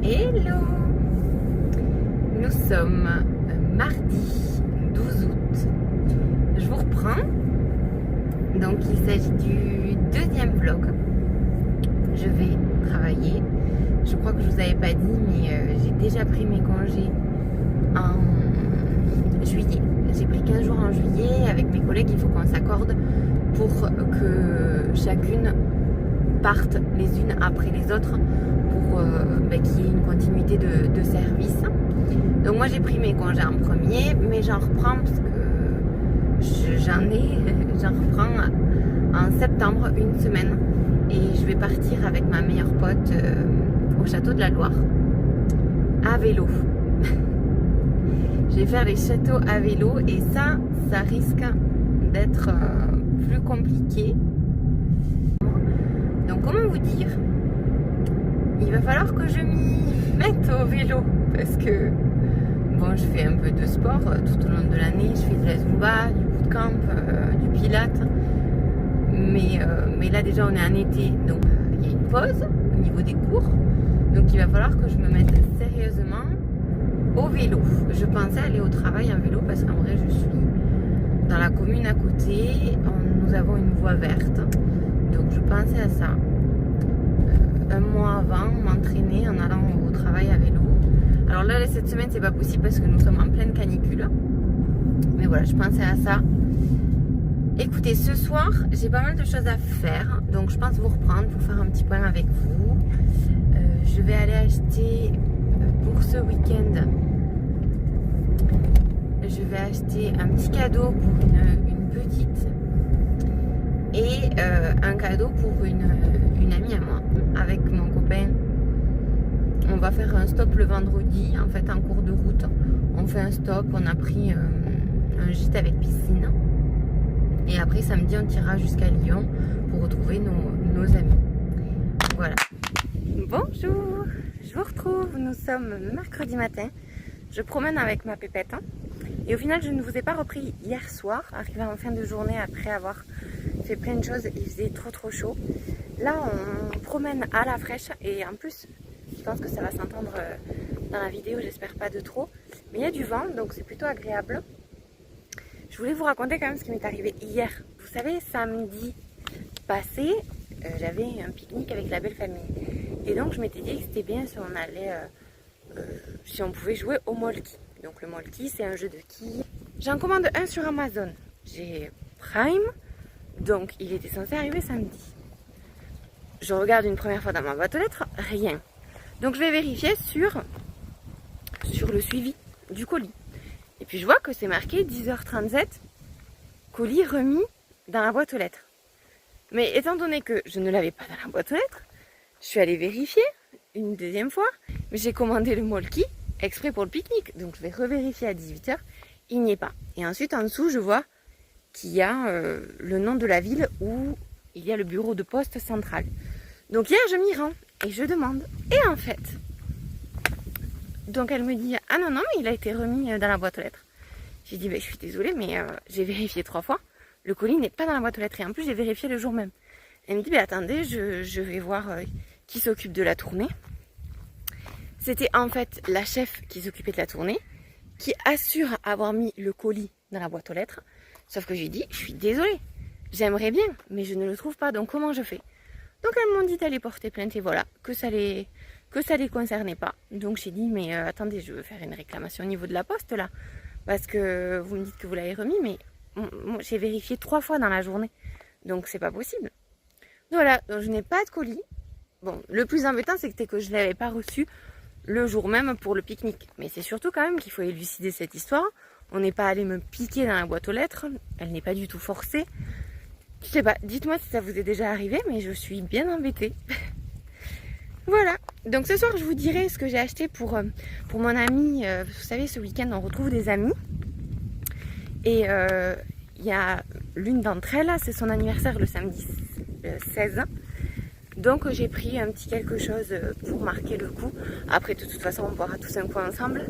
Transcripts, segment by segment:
Hello! Nous sommes mardi 12 août. Je vous reprends. Donc il s'agit du deuxième vlog. Je vais travailler. Je crois que je vous avais pas dit, mais j'ai déjà pris mes congés en juillet. J'ai pris 15 jours en juillet. Avec mes collègues, il faut qu'on s'accorde pour que chacune parte les unes après les autres pour qu'il y ait une continuité de service. Donc moi j'ai pris mes congés en premier, mais j'en reprends parce que j'en reprends en septembre, une semaine, et je vais partir avec ma meilleure pote au château de la Loire à vélo. Je vais faire les châteaux à vélo et ça risque d'être plus compliqué. Donc comment vous dire, il va falloir que je m'y mette au vélo parce que bon, je fais un peu de sport tout au long de l'année. Je fais de la zumba, du bootcamp, du pilates, mais là déjà on est en été, donc il y a une pause au niveau des cours, donc il va falloir que je me mette sérieusement au vélo. Je pensais aller au travail en vélo parce qu'en vrai je suis dans la commune à côté, nous avons une voie verte, donc je pensais à ça. Un mois avant, m'entraîner en allant au travail à vélo. Alors là, cette semaine, c'est pas possible parce que nous sommes en pleine canicule. Mais voilà, je pensais à ça. Écoutez, ce soir, j'ai pas mal de choses à faire. Donc, je pense vous reprendre pour faire un petit point avec vous. Je vais aller acheter pour ce week-end. Je vais acheter un petit cadeau pour une petite. Et un cadeau pour une amie à moi. Avec mon copain, on va faire un stop le vendredi, en fait en cours de route. On fait un stop, on a pris un gîte avec piscine. Et après samedi, on ira jusqu'à Lyon pour retrouver nos amis. Voilà. Bonjour, je vous retrouve. Nous sommes mercredi matin. Je promène avec ma pépette. Et au final, je ne vous ai pas repris hier soir, arrivé en fin de journée après avoir fait plein de choses. Il faisait trop chaud. Là, on promène à la fraîche et en plus, je pense que ça va s'entendre dans la vidéo, j'espère pas de trop. Mais il y a du vent, donc c'est plutôt agréable. Je voulais vous raconter quand même ce qui m'est arrivé hier. Vous savez, samedi passé, j'avais un pique-nique avec la belle famille. Et donc, je m'étais dit que c'était bien si on allait, si on pouvait jouer au molki. Donc le molki, c'est un jeu de quilles. J'en commande un sur Amazon. J'ai Prime, donc il était censé arriver samedi. Je regarde une première fois dans ma boîte aux lettres, rien. Donc je vais vérifier sur le suivi du colis. Et puis je vois que c'est marqué 10h37, colis remis dans la boîte aux lettres. Mais étant donné que je ne l'avais pas dans la boîte aux lettres, je suis allée vérifier une deuxième fois. Mais j'ai commandé le molki exprès pour le pique-nique. Donc je vais revérifier à 18h, il n'y est pas. Et ensuite en dessous je vois qu'il y a le nom de la ville où il y a le bureau de poste central. Donc hier je m'y rends et je demande. Et en fait, donc elle me dit ah non mais il a été remis dans la boîte aux lettres. J'ai dit je suis désolée mais j'ai vérifié 3 fois. Le colis n'est pas dans la boîte aux lettres et en plus j'ai vérifié le jour même. Elle me dit attendez, je vais voir qui s'occupe de la tournée. C'était en fait la chef qui s'occupait de la tournée, qui assure avoir mis le colis dans la boîte aux lettres. Sauf que j'ai dit, je suis désolée, j'aimerais bien, mais je ne le trouve pas, donc comment je fais? Donc elles m'ont dit d'aller porter plainte et voilà, que ça les concernait pas. Donc j'ai dit, mais attendez, je veux faire une réclamation au niveau de la poste là, parce que vous me dites que vous l'avez remis, mais moi, j'ai vérifié 3 fois dans la journée, donc c'est pas possible. Voilà, donc je n'ai pas de colis. Bon, le plus embêtant, c'était que je ne l'avais pas reçu le jour même pour le pique-nique. Mais c'est surtout quand même qu'il faut élucider cette histoire. On n'est pas allé me piquer dans la boîte aux lettres. Elle n'est pas du tout forcée. Je sais pas, dites-moi si ça vous est déjà arrivé, mais je suis bien embêtée. Voilà. Donc ce soir, je vous dirai ce que j'ai acheté pour mon ami. Vous savez, ce week-end, on retrouve des amis. Et il y a l'une d'entre elles, c'est son anniversaire le samedi 16. Donc j'ai pris un petit quelque chose pour marquer le coup. Après de toute façon on boira tous un coup ensemble.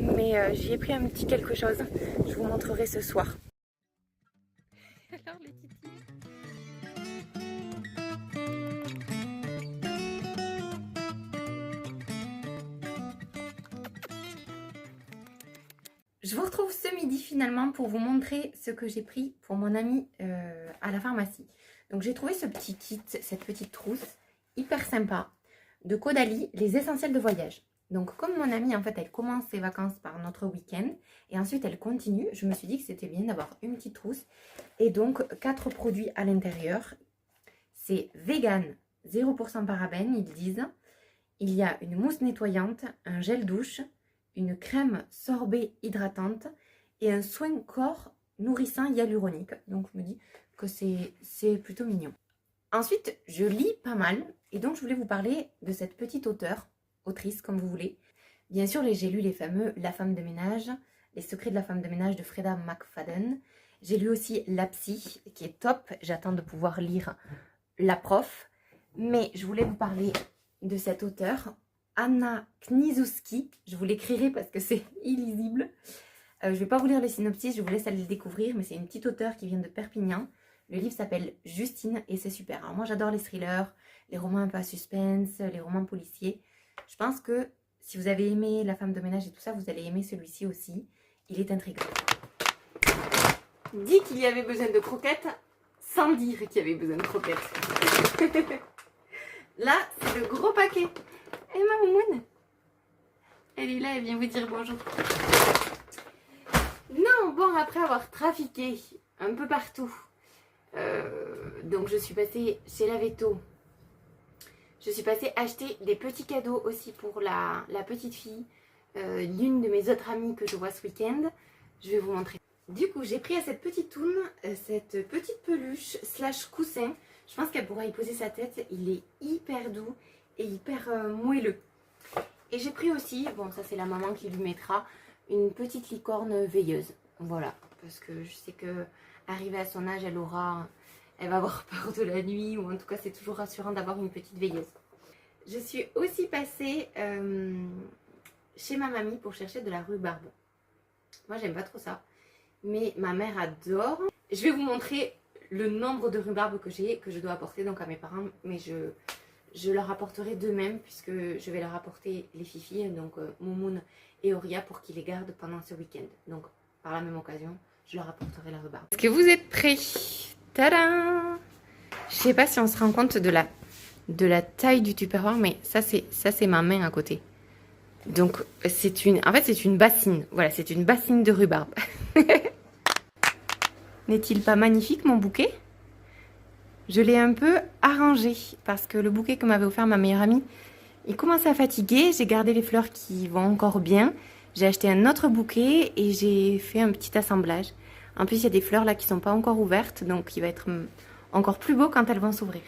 Mais j'y ai pris un petit quelque chose. Je vous montrerai ce soir. Alors les titis. Je vous retrouve ce midi finalement pour vous montrer ce que j'ai pris pour mon ami à la pharmacie. Donc j'ai trouvé ce petit kit, cette petite trousse hyper sympa de Caudalie, les essentiels de voyage. Donc comme mon amie en fait elle commence ses vacances par notre week-end et ensuite elle continue, je me suis dit que c'était bien d'avoir une petite trousse et donc 4 produits à l'intérieur. C'est vegan, 0% parabènes ils disent. Il y a une mousse nettoyante, un gel douche, une crème sorbet hydratante et un soin corps nourrissant hyaluronique. Donc je me dis que c'est plutôt mignon. Ensuite, je lis pas mal et donc je voulais vous parler de cette petite autrice comme vous voulez. Bien sûr, j'ai lu les fameux La femme de ménage, Les secrets de la femme de ménage de Freda McFadden. J'ai lu aussi La psy qui est top. J'attends de pouvoir lire La prof. Mais je voulais vous parler de cet auteur, Anna Kniszewski. Je vous l'écrirai parce que c'est illisible. Je ne vais pas vous lire le synopsis, je vous laisse aller le découvrir, mais c'est une petite auteure qui vient de Perpignan. Le livre s'appelle Justine et c'est super. Alors moi j'adore les thrillers, les romans un peu à suspense, les romans policiers. Je pense que si vous avez aimé La femme de ménage et tout ça, vous allez aimer celui-ci aussi. Il est intriguant. Dit qu'il y avait besoin de croquettes, sans dire qu'il y avait besoin de croquettes. Là, c'est le gros paquet. Et ma moumoune, elle est là, elle vient vous dire bonjour. Non, bon, après avoir trafiqué un peu partout, donc je suis passée chez la Veto. Je suis passée acheter des petits cadeaux aussi pour la petite fille, l'une de mes autres amies que je vois ce week-end. Je vais vous montrer. Du coup, j'ai pris à cette petite toune, cette petite peluche slash coussin. Je pense qu'elle pourra y poser sa tête. Il est hyper doux et hyper moelleux. Et j'ai pris aussi, bon ça c'est la maman qui lui mettra, une petite licorne veilleuse. Voilà, parce que je sais que arrivée à son âge, elle va avoir peur de la nuit, ou en tout cas c'est toujours rassurant d'avoir une petite veilleuse. Je suis aussi passée chez ma mamie pour chercher de la rhubarbe. Moi j'aime pas trop ça, mais ma mère adore. Je vais vous montrer le nombre de rhubarbe que j'ai, que je dois apporter donc à mes parents, mais je leur apporterai d'eux-mêmes puisque je vais leur apporter les fifis, donc Moumoun et Oria, pour qu'ils les gardent pendant ce week-end. Donc par la même occasion, je leur apporterai la rhubarbe. Est-ce que vous êtes prêts? Tadam! Je sais pas si on se rend compte de la taille du Tupperware, mais ça c'est ma main à côté. Donc en fait c'est une bassine. Voilà, c'est une bassine de rhubarbe. N'est-il pas magnifique mon bouquet? Je l'ai un peu arrangé parce que le bouquet que m'avait offert ma meilleure amie, il commençait à fatiguer. J'ai gardé les fleurs qui vont encore bien. J'ai acheté un autre bouquet et j'ai fait un petit assemblage. En plus, il y a des fleurs là qui sont pas encore ouvertes, donc il va être encore plus beau quand elles vont s'ouvrir.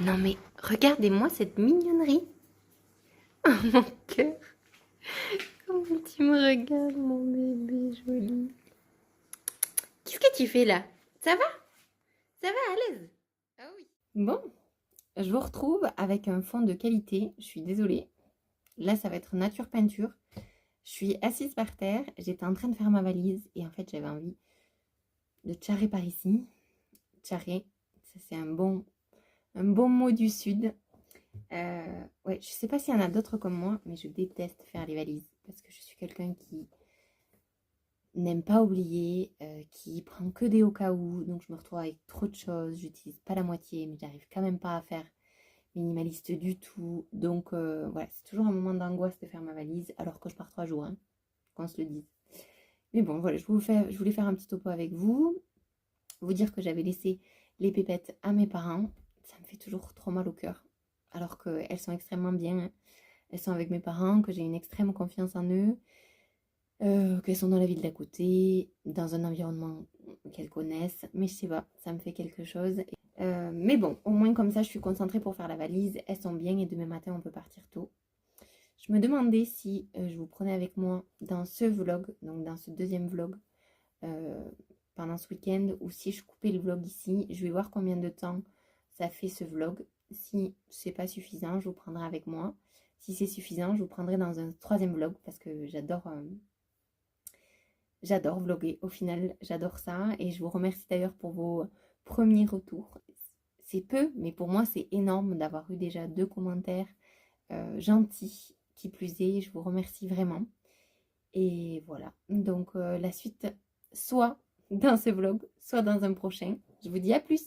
Non mais regardez-moi cette mignonnerie. Oh mon cœur. Comment tu me regardes mon bébé joli. Qu'est-ce que tu fais là? Ça va? Ça va à l'aise? Ah oui. Bon, je vous retrouve avec un fond de qualité. Je suis désolée. Là, ça va être nature peinture. Je suis assise par terre. J'étais en train de faire ma valise. Et en fait, j'avais envie de tcharrer par ici. Tcharrer, ça c'est un bon mot du sud. Ouais, je sais pas s'il y en a d'autres comme moi, mais je déteste faire les valises. Parce que je suis quelqu'un qui n'aime pas oublier, qui prend que des au cas où, donc je me retrouve avec trop de choses, j'utilise pas la moitié, mais j'arrive quand même pas à faire minimaliste du tout, donc voilà, c'est toujours un moment d'angoisse de faire ma valise, alors que je pars 3 jours, hein, qu'on se le dise. Mais bon, voilà, je voulais faire un petit topo avec vous dire que j'avais laissé les pépettes à mes parents, ça me fait toujours trop mal au cœur, alors qu'elles sont extrêmement bien, hein. Elles sont avec mes parents, que j'ai une extrême confiance en eux, qu'elles sont dans la ville d'à côté, dans un environnement qu'elles connaissent, mais je sais pas, ça me fait quelque chose. Mais bon, au moins comme ça, je suis concentrée pour faire la valise, elles sont bien et demain matin, on peut partir tôt. Je me demandais si je vous prenais avec moi dans ce vlog, donc dans ce deuxième vlog, pendant ce week-end, ou si je coupais le vlog ici. Je vais voir combien de temps ça fait ce vlog. Si c'est pas suffisant, je vous prendrai avec moi. Si c'est suffisant, je vous prendrai dans un 3e vlog parce que j'adore vlogger. Au final, j'adore ça et je vous remercie d'ailleurs pour vos premiers retours. C'est peu, mais pour moi, c'est énorme d'avoir eu déjà 2 commentaires gentils, qui plus est. Je vous remercie vraiment. Et voilà, donc la suite, soit dans ce vlog, soit dans un prochain. Je vous dis à plus.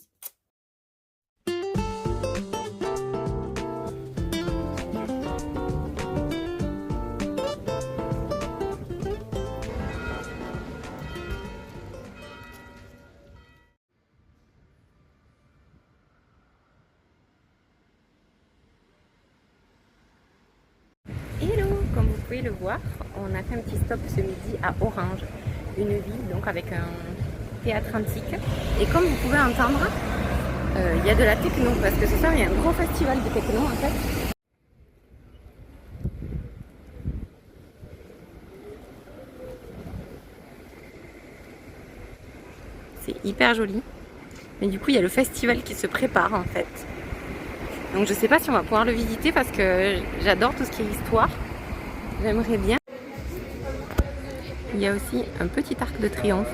Hello, comme vous pouvez le voir, on a fait un petit stop ce midi à Orange, une ville donc avec un théâtre antique. Et comme vous pouvez entendre, il y a de la techno parce que ce soir il y a un gros festival de techno en fait. C'est hyper joli. Mais du coup il y a le festival qui se prépare en fait. Donc je sais pas si on va pouvoir le visiter parce que j'adore tout ce qui est histoire. J'aimerais bien. Il y a aussi un petit arc de triomphe.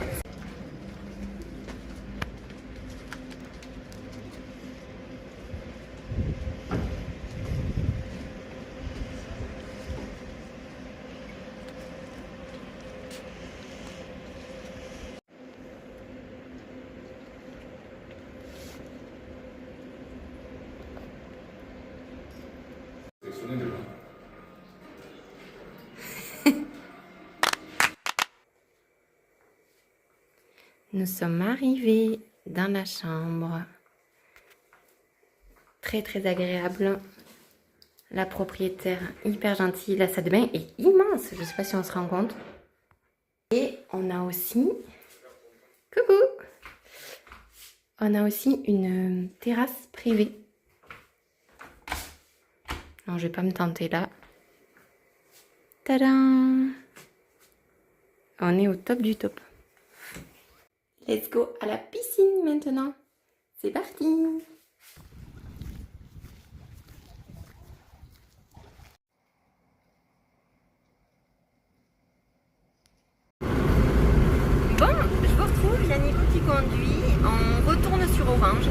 Nous sommes arrivés dans la chambre. Très très agréable. La propriétaire hyper gentille. La salle de bain est immense. Je ne sais pas si on se rend compte. Et on a aussi... Coucou! On a aussi une terrasse privée. Non, je vais pas me tenter là. Tadam! On est au top du top. Let's go à la piscine maintenant. C'est parti. Bon, je vous retrouve, il y a Nico qui conduit. On retourne sur Orange.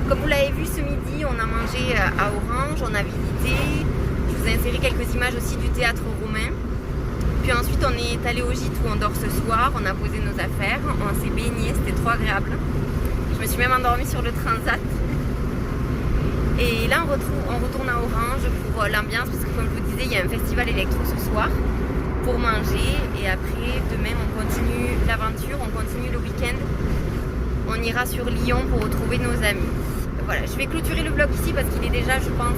Comme vous l'avez vu ce midi, on a mangé à Orange, on a visité. Je vous ai inséré quelques images aussi du théâtre romain. Puis ensuite on est allé au gîte où on dort ce soir, on a posé nos affaires, on s'est baigné, c'était trop agréable. Je me suis même endormie sur le transat. Et là on retourne à Orange pour l'ambiance parce que comme je vous disais il y a un festival électro ce soir pour manger. Et après demain on continue l'aventure, on continue le week-end. On ira sur Lyon pour retrouver nos amis. Voilà, je vais clôturer le vlog ici parce qu'il est déjà je pense